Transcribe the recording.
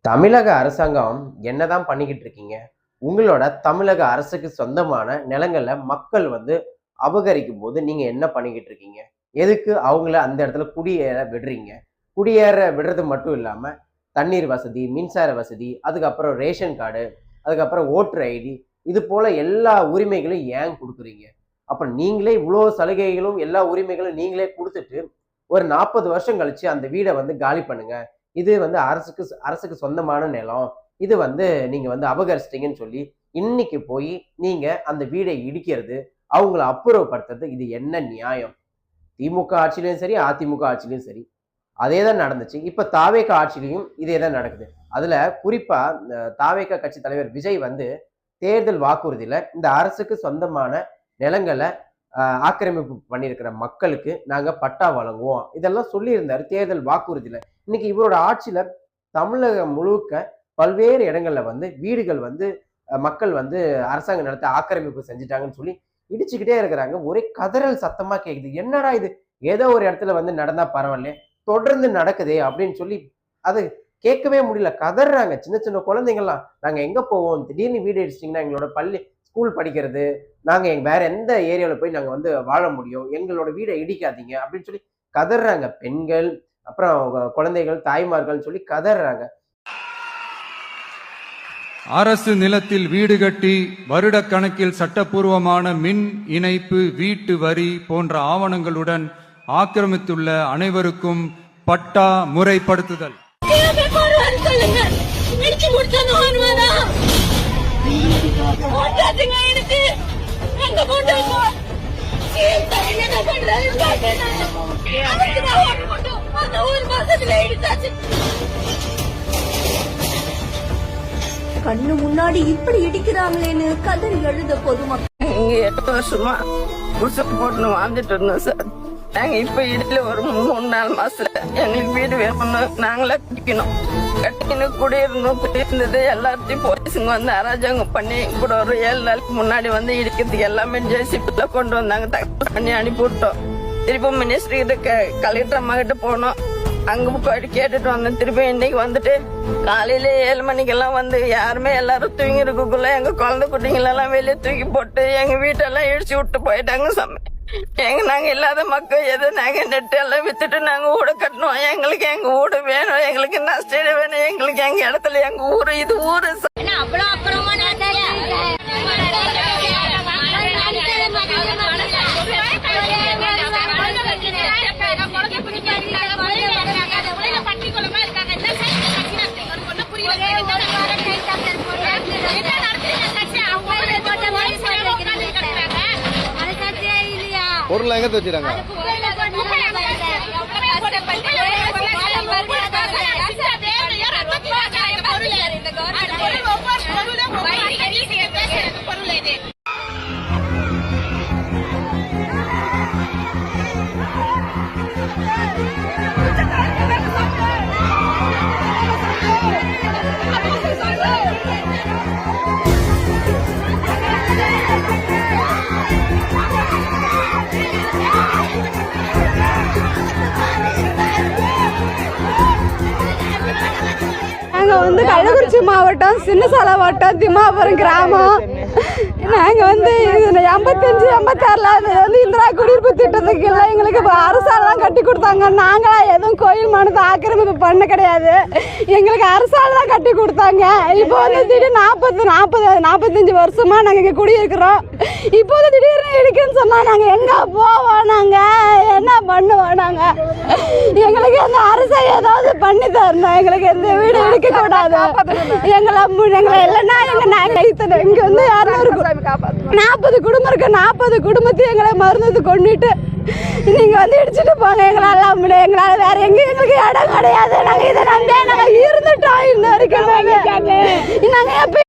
தமிழக அரசாங்கம் என்னதான் பண்ணிக்கிட்டு இருக்கீங்க? உங்களோட தமிழக அரசுக்கு சொந்தமான நிலங்கள மக்கள் அபகரிக்கும் போது நீங்க என்ன பண்ணிக்கிட்டு இருக்கீங்க? எதுக்கு அவங்கள அந்த இடத்துல குடியேற விடுறீங்க? குடியேற விடுறது மட்டும் இல்லாம, தண்ணீர் வசதி, மின்சார வசதி, அதுக்கப்புறம் ரேஷன் கார்டு, அதுக்கப்புறம் ஓட்டர் ஐடி, இது போல எல்லா உரிமைகளையும் ஏன் குடுக்குறீங்க? அப்ப நீங்களே இவ்ளோ சலுகைகளும், எல்லா உரிமைகளும் நீங்களே குடுத்துட்டு, ஒரு 40 வருஷம் கழிச்சு அந்த வீட காலி பண்ணுங்க. இது அரசுக்கு சொந்தமான நிலம். இது நீங்க அபகரிச்சிட்டீங்கன்னு சொல்லி, இன்னைக்கு போய் நீங்க அந்த வீடை இடிக்கிறது, அவங்கள அப்புறப்படுத்துறது, இது என்ன நியாயம்? திமுக ஆட்சியிலயும் சரி, அதிமுக ஆட்சியிலயும் சரி. அதே தான் நடந்துச்சு. இப்ப தாவேக ஆட்சியிலயும் இதே தான் நடக்குது. அதுல குறிப்பா தாவேக கட்சி தலைவர் விஜய் தேர்தல் வாக்குறுதியில இந்த அரசுக்கு சொந்தமான நிலங்கள ஆக்கிரமிப்பு பண்ணியிருக்கிற மக்களுக்கு நாங்க பட்டா வழங்குவோம். இதெல்லாம் சொல்லியிருந்தாரு தேர்தல் வாக்குறுதியில. இன்னைக்கு இவரோட ஆட்சியில தமிழகம் முழுக்க பல்வேறு இடங்கள்ல வீடுகள் மக்கள் அரசாங்க நிலத்தை ஆக்கிரமிப்பு செஞ்சுட்டாங்கன்னு சொல்லி இடிச்சுக்கிட்டே இருக்கிறாங்க. ஒரே கதறல் சத்தமா கேக்குது. என்னடா இது? ஏதோ ஒரு இடத்துல நடந்தா பரவாயில்ல, தொடர்ந்து நடக்குதே அப்படின்னு சொல்லி அது கேட்கவே முடியல. கதறாங்க சின்ன சின்ன குழந்தைங்கள்லாம். நாங்க எங்க போவோம்? திடீர்னு வீடு அடிச்சிட்டிங்கன்னா எங்களோட ஸ்கூல் படிக்கிறது, நாங்க வேற எந்த ஏரியாவில் போய் நாங்க வாழ முடியும்? எங்களோட வீடை இடிக்காதீங்க அப்படின்னு சொல்லி கதறாங்க. பெண்கள், அப்புறம் குழந்தைகள், தாய்மார்கள் சொல்லி கதறாங்க. அரசு நிலத்தில் வீடு கட்டி வருடக்கணக்கில் சட்டப்பூர்வமான மின் இணைப்பு, வீட்டு வரி போன்ற ஆவணங்களுடன் ஆக்கிரமித்துள்ள அனைவருக்கும் பட்டா முறைப்படுத்துதல். கண்ணு முன்னாடி இப்படி இடிக்கிறாங்களேன்னு கதறி எழுத பொதுமக்கள். 8 வருஷமா குடிசை போட்டு வாழ்ந்துட்டு இருந்தோம் சார். நாங்க இப்ப இடையில ஒரு 3-4 மாசத்துல எங்களுக்கு வீடு வேணும்னு நாங்களே கட்டிக்கணும். குடியிருந்தது எல்லாத்தையும் போலீஸுங்க அராஜகம் பண்ணி கூட ஒரு 7 நாளைக்கு முன்னாடி இடிக்கிறதுக்கு எல்லாமே ஜேசிபில கொண்டு வந்தாங்க. தகவல் பண்ணி அனுப்பி விட்டோம். திருப்பி மினிஸ்ட்ரி கிட்ட கலெக்டர் அம்மா கிட்ட போனோம். அங்க போயிட்டு கேட்டுட்டு வந்தேன். திருப்பி இன்னைக்கு காலையில 7 மணிக்கெல்லாம் யாருமே எல்லாரும் தூங்கி இருக்குள்ள எங்க குழந்தை குட்டிங்களெல்லாம் வெளியே தூக்கி போட்டு எங்க வீட்டெல்லாம் இடிச்சு விட்டு போயிட்டாங்க. நாங்க இல்லாத மக்கள் எது நாங்க நெட்டு எல்லாம் வித்துட்டு நாங்க வீடு கட்டணும். எங்களுக்கு எங்க வீடு வேணும், எங்களுக்கு நஷ்டம் வேணும், எங்களுக்கு எங்க இடத்துல எங்க ஊரு இது ஊரு. பொருள் எங்க வச்சுறாங்க? நாங்கள் கள்ளக்குறிச்சி மாவட்டம், சின்னசாலை வட்டம், திம்மாபுரம் கிராமம். நாங்கள் 85-86 இந்திரா குடியிருப்பு திட்டத்துக்கு இல்லை எங்களுக்கு அரசாலாம் கட்டி கொடுத்தாங்க. நாங்களாம் எதுவும் கோயில் மனத்தை ஆக்கிரமிப்பு பண்ண கிடையாது. எங்களுக்கு அரசால் தான் கட்டி கொடுத்தாங்க. இப்போ திடீர்னு 45 வருஷமா நாங்கள் இங்கே குடியிருக்கிறோம். இப்போது திடீர்னு இடிக்குன்னு சொன்னால் நாங்கள் எங்கே போவோம்? நாங்கள் என்ன பண்ணுவோம்? நாங்கள் எங்களுக்கு அந்த அரசை ஏதாவது பண்ணி தரணும். எங்களுக்கு எந்த வீடு இடிக்க கூடாது. எங்களை இல்லைன்னா நாங்கள் இங்கே 40 குடும்பம் இருக்கு. 40 குடும்பத்தையும் எங்களை மருந்து கொண்டுட்டு நீங்க இடிச்சுட்டு போங்க. எங்களால முடியும். எங்களால வேற எங்களுக்கு இடம் கிடையாது. நாங்க இதை நம்பி நாங்க இருந்துட்டோம். இன்ன வரைக்கும் நாங்க எப்ப